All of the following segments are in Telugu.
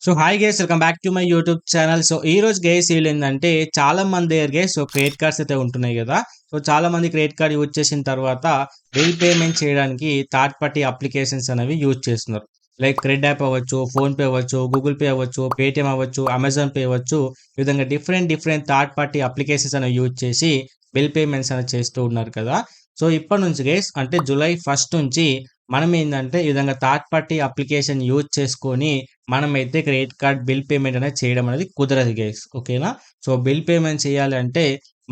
So hi guys, welcome back to my YouTube channel. So ఈ రోజు గైస్ ఏంటంటే చాలా మంది దగ్గర గైస్ క్రెడిట్ కార్డ్స్ అయితే ఉంటున్నాయి కదా. సో చాలా మంది క్రెడిట్ కార్డ్ యూజ్ చేసిన తర్వాత బిల్ పేమెంట్ చేయడానికి థర్డ్ పార్టీ అప్లికేషన్స్ అనేవి యూజ్ చేస్తున్నారు. లైక్ క్రెడిట్ యాప్ అవ్వచ్చు, ఫోన్ పే అవ్వచ్చు, గూగుల్ పే అవ్వచ్చు, పేటిఎం అవ్వచ్చు, అమెజాన్ పే అవ్వచ్చు. ఈ విధంగా డిఫరెంట్ థర్డ్ పార్టీ అప్లికేషన్స్ అనేవి యూజ్ చేసి బిల్ పేమెంట్స్ అనేవి చేస్తూ ఉన్నారు కదా. సో ఇప్పటి నుంచి గైస్ అంటే జూలై 1 నుంచి మనం ఏంటంటే ఈ విధంగా థర్డ్ పార్టీ అప్లికేషన్ యూజ్ చేసుకొని మనమైతే క్రెడిట్ కార్డ్ బిల్ పేమెంట్ అనేది చేయడం అనేది కుదరదు గైస్. ఓకేనా. సో బిల్ పేమెంట్ చేయాలి అంటే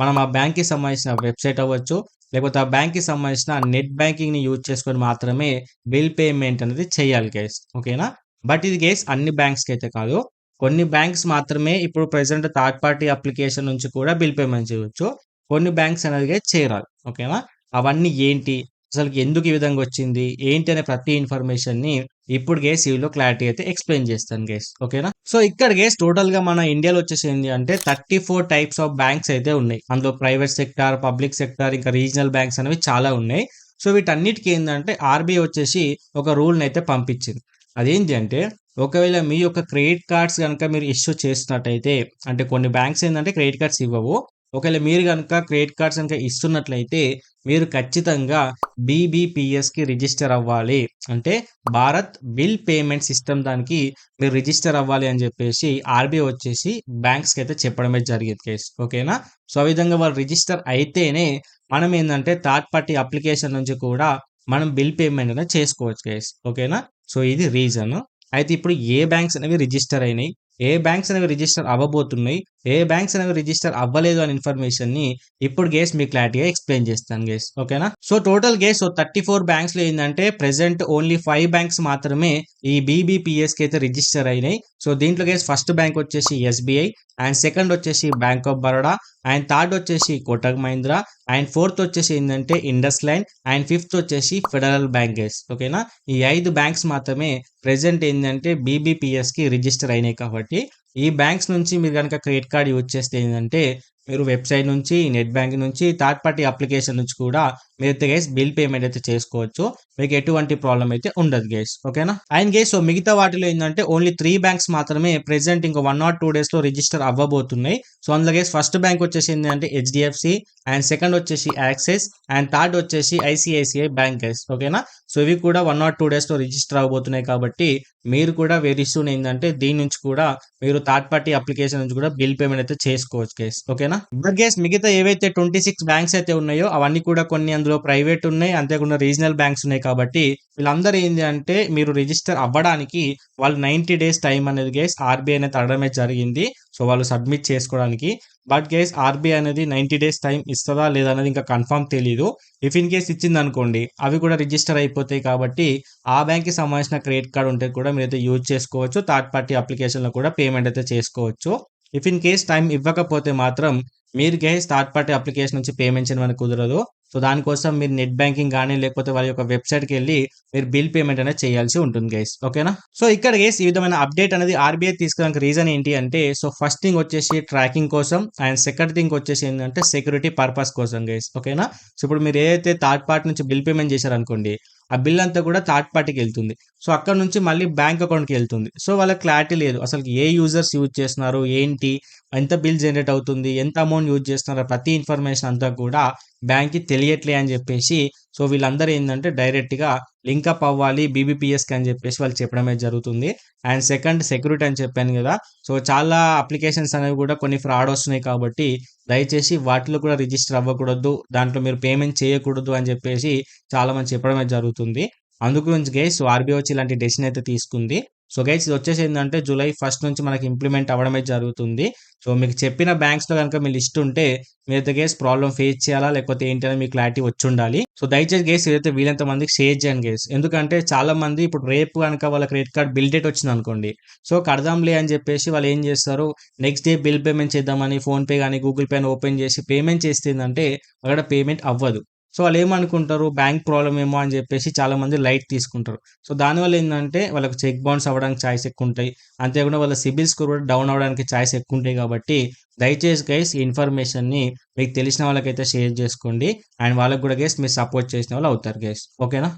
మనం ఆ బ్యాంక్కి సంబంధించిన వెబ్సైట్ అవ్వచ్చు, లేకపోతే ఆ బ్యాంక్కి సంబంధించిన నెట్ బ్యాంకింగ్ని యూజ్ చేసుకొని మాత్రమే బిల్ పేమెంట్ అనేది చేయాలి గైస్. ఓకేనా. బట్ ఇది గైస్ అన్ని బ్యాంక్స్కి అయితే కాదు, కొన్ని బ్యాంక్స్ మాత్రమే ఇప్పుడు ప్రెసెంట్ థర్డ్ పార్టీ అప్లికేషన్ నుంచి కూడా బిల్ పేమెంట్ చేయవచ్చు. కొన్ని బ్యాంక్స్ అనేది guys చేయరాదు. ఓకేనా. అవన్నీ ఏంటి, అసలు ఎందుకు ఈ విధంగా వచ్చింది, ఏంటి అనే ప్రతి ఇన్ఫర్మేషన్ని ఇప్పుడు గేస్ వీళ్ళు క్లారిటీ అయితే ఎక్స్ప్లెయిన్ చేస్తాను గేస్. ఓకేనా. సో ఇక్కడ గేస్ టోటల్ గా మన ఇండియాలో వచ్చేసి ఏంటి అంటే 34 టైప్స్ ఆఫ్ బ్యాంక్స్ అయితే ఉన్నాయి. అందులో ప్రైవేట్ సెక్టార్, పబ్లిక్ సెక్టార్, ఇంకా రీజనల్ బ్యాంక్స్ అనేవి చాలా ఉన్నాయి. సో వీటన్నిటికీ ఏంటంటే ఆర్బీఐ వచ్చేసి ఒక రూల్ని అయితే పంపించింది. అదేంటి అంటే ఒకవేళ మీ యొక్క క్రెడిట్ కార్డ్స్ కనుక మీరు ఇష్యూ చేస్తున్నట్టయితే, అంటే కొన్ని బ్యాంక్స్ ఏంటంటే క్రెడిట్ కార్డ్స్ ఇవ్వవు. ఒకవేళ మీరు కనుక క్రెడిట్ కార్డ్స్ కనుక ఇస్తున్నట్లయితే మీరు ఖచ్చితంగా బీబీపీఎస్కి రిజిస్టర్ అవ్వాలి. అంటే భారత్ బిల్ పేమెంట్ సిస్టమ్ దానికి మీరు రిజిస్టర్ అవ్వాలి అని చెప్పేసి ఆర్బీఐ వచ్చేసి బ్యాంక్స్కి అయితే చెప్పడమే జరిగింది కేసు. ఓకేనా. సో ఆ విధంగా వాళ్ళు రిజిస్టర్ అయితేనే మనం ఏంటంటే థర్డ్ పార్టీ అప్లికేషన్ నుంచి కూడా మనం బిల్ పేమెంట్ అనేది చేసుకోవచ్చు కేసు. ఓకేనా. సో ఇది రీజన్. అయితే ఇప్పుడు ఏ బ్యాంక్స్ అనేవి రిజిస్టర్ అయినాయి, ఏ బ్యాంక్స్ అనేవి రిజిస్టర్ అవ్వబోతున్నాయి, ఏ బ్యాంక్స్ అనేవి రిజిస్టర్ అవ్వలేదు అనే ఇన్ఫర్మేషన్ ని ఇప్పుడు గేస్ మీకు క్లారిటీగా ఎక్స్ప్లెయిన్ చేస్తాను గేస్. ఓకేనా. సో టోటల్ గేస్ 34 బ్యాంక్స్ లో ఏంటంటే ప్రెసెంట్ ఓన్లీ 5 బ్యాంక్స్ మాత్రమే ఈ బీబీపీఎస్ కి అయితే రిజిస్టర్ అయినాయి. సో దీంట్లో గేస్ ఫస్ట్ బ్యాంక్ వచ్చేసి ఎస్బీఐ, అండ్ సెకండ్ వచ్చేసి bank of Baroda, and third వచ్చేసి కోటక్ మహీంద్రా, అండ్ ఫోర్త్ వచ్చేసి ఏంటంటే ఇండస్ ల్యాండ్, అండ్ ఫిఫ్త్ వచ్చేసి ఫెడరల్ బ్యాంక్ గేస్. ఓకేనా. ఈ 5 బ్యాంక్స్ మాత్రమే ప్రెసెంట్ ఏంటంటే బీబీపీఎస్ కి రిజిస్టర్ అయినాయి. కాబట్టి ఈ బ్యాంక్స్ నుంచి మీరు కనుక క్రెడిట్ కార్డ్ యూజ్ చేస్తే ఏంటంటే మీరు వెబ్సైట్ నుంచి, నెట్ బ్యాంకింగ్ నుంచి, థర్డ్ పార్టీ అప్లికేషన్ నుంచి కూడా మీరైతే గైస్ బిల్ పేమెంట్ అయితే చేసుకోవచ్చు. మీకు ఎటువంటి ప్రాబ్లం అయితే ఉండదు గైస్. ఓకేనా. అండ్ గైస్ సో మిగతా వాటిలో ఏంటంటే ఓన్లీ 3 బ్యాంక్స్ మాత్రమే ప్రెసెంట్ ఇంకా 1 or 2 days లో రిజిస్టర్ అవ్వబోతున్నాయి. సో అందులో గైస్ ఫస్ట్ బ్యాంక్ వచ్చేసి ఏంటంటే హెచ్డిఎఫ్సి, అండ్ సెకండ్ వచ్చేసి యాక్సిస్, అండ్ థర్డ్ వచ్చేసి ఐసిఐసిఐ బ్యాంక్ గైస్. ఓకేనా. సో ఇవి కూడా 1 or 2 days లో రిజిస్టర్ అవ్వబోతున్నాయి. కాబట్టి మీరు కూడా వెరీ సూన్ ఏంటంటే దీని నుంచి కూడా మీరు థర్డ్ పార్టీ అప్లికేషన్ నుంచి కూడా బిల్ పేమెంట్ అయితే చేసుకోవచ్చు గైస్. ఓకేనా. బట్ గైస్ మిగతా ఏవైతే 26 బ్యాంక్స్ అయితే ఉన్నాయో అవన్నీ కూడా కొన్ని అందులో ప్రైవేట్ ఉన్నాయి, అంతేకాకుండా రీజనల్ బ్యాంక్స్ ఉన్నాయి. కాబట్టి వీళ్ళందరూ ఏంటి అంటే మీరు రిజిస్టర్ అవ్వడానికి వాళ్ళు 90 days టైం అనేది గైస్ ఆర్బీఐ అనేది అడగడమే జరిగింది. సో వాళ్ళు సబ్మిట్ చేసుకోవడానికి. బట్ గైస్ ఆర్బీఐ అనేది 90 days టైం ఇస్తుందా లేదా అనేది ఇంకా కన్ఫర్మ్ తెలియదు. ఇఫ్ ఇన్ కేస్ ఇచ్చింది అనుకోండి అవి కూడా రిజిస్టర్ అయిపోతాయి. కాబట్టి ఆ బ్యాంక్కి సంబంధించిన క్రెడిట్ కార్డ్ ఉంటే కూడా మీరైతే యూజ్ చేసుకోవచ్చు. థర్డ్ పార్టీ అప్లికేషన్లో కూడా పేమెంట్ అయితే చేసుకోవచ్చు. ఇఫ్ ఇన్ కేస్ టైం ఇవ్వకపోతే మాత్రం మీరు గైస్ థర్డ్ పార్టీ అప్లికేషన్ నుంచి పేమెంట్ చేయడం అనేది కుదరదు. సో దానికోసం మీరు నెట్ బ్యాంకింగ్ కానీ లేకపోతే వాళ్ళ యొక్క వెబ్సైట్కి వెళ్ళి మీరు బిల్ పేమెంట్ అనేది చేయాల్సి ఉంటుంది గైస్. ఓకేనా. సో ఇక్కడ గైస్ ఈ విధమైన అప్డేట్ అనేది ఆర్బీఐ తీసుకోవడానికి రీజన్ ఏంటి అంటే సో ఫస్ట్ థింగ్ వచ్చేసి ట్రాకింగ్ కోసం, అండ్ సెకండ్ థింగ్ వచ్చేసి ఏంటంటే సెక్యూరిటీ పర్పస్ కోసం గైస్. ఓకేనా. సో ఇప్పుడు మీరు ఏదైతే థర్డ్ పార్టీ నుంచి బిల్ పేమెంట్ చేశారనుకోండి ఆ బిల్ అంతా కూడా థర్డ్ పార్టీకి వెళ్తుంది. సో అక్కడ నుంచి మళ్ళీ బ్యాంక్ అకౌంట్కి వెళ్తుంది. సో వాళ్ళకి క్లారిటీ లేదు అసలు ఏ యూజర్స్ యూజ్ చేస్తున్నారు, ఏంటి, ఎంత బిల్ జనరేట్ అవుతుంది, ఎంత అమౌంట్ యూజ్ చేస్తున్నారు, ప్రతి ఇన్ఫర్మేషన్ అంతా కూడా బ్యాంక్కి తెలియట్లే అని చెప్పేసి సో వీళ్ళందరూ ఏంటంటే డైరెక్ట్గా లింకప్ అవ్వాలి బీబీపీఎస్కి అని చెప్పేసి వాళ్ళు చెప్పడమే జరుగుతుంది. అండ్ సెకండ్ సెక్యూరిటీ అని చెప్పాను కదా. సో చాలా అప్లికేషన్స్ అనేవి కూడా కొన్ని ఫ్రాడ్ వస్తున్నాయి. కాబట్టి దయచేసి వాటిలో కూడా రిజిస్టర్ అవ్వకూడదు, దాంట్లో మీరు పేమెంట్ చేయకూడదు అని చెప్పేసి చాలా మంది చెప్పడమే జరుగుతుంది. అందు గురించి గైస్ ఆర్బీఐ వచ్చి ఇలాంటి డెసిషన్ అయితే తీసుకుంది. సో గైస్ ఇది వచ్చేసి ఏంటంటే జూలై 1 నుంచి మనకి ఇంప్లిమెంట్ అవ్వడమే జరుగుతుంది. సో మీకు చెప్పిన బ్యాంక్స్లో కనుక మీ లిస్ట్ ఉంటే మీరైతే గైస్ ప్రాబ్లం ఫేస్ చేయాలా లేకపోతే ఏంటి అని మీకు క్లారిటీ వచ్చి ఉండాలి. సో దయచేసి గైస్ ఏదైతే వీలంత మందికి షేర్ చేయండి గైస్. ఎందుకంటే చాలా మంది ఇప్పుడు రేపు కనుక వాళ్ళ క్రెడిట్ కార్డ్ బిల్ డేట్ వచ్చింది అనుకోండి, సో కడదాంలే అని చెప్పేసి వాళ్ళు ఏం చేస్తారు, నెక్స్ట్ డే బిల్ పేమెంట్ చేద్దామని ఫోన్పే కానీ గూగుల్ పే ఓపెన్ చేసి పేమెంట్ చేస్తే ఏంటంటే అక్కడ పేమెంట్ అవ్వదు. సో వాళ్ళు ఏమనుకుంటారు బ్యాంక్ ప్రాబ్లమ్ ఏమో అని చెప్పేసి చాలా మంది లైట్ తీసుకుంటారు. సో దానివల్ల ఏంటంటే వాళ్ళకి చెక్ బౌన్స్ అవ్వడానికి ఛాయిస్ ఎక్కువ ఉంటాయి, అంతేకాకుండా వాళ్ళ సిబిల్ స్కోర్ కూడా డౌన్ అవ్వడానికి ఛాయిస్ ఎక్కువ ఉంటాయి. కాబట్టి దయచేసి గైస్ ఈ ఇన్ఫర్మేషన్ని మీకు తెలిసిన వాళ్ళకైతే షేర్ చేసుకోండి, అండ్ వాళ్ళకి కూడా గైస్ మీరు సపోర్ట్ చేసిన వాళ్ళు అవుతారు గైస్. ఓకేనా.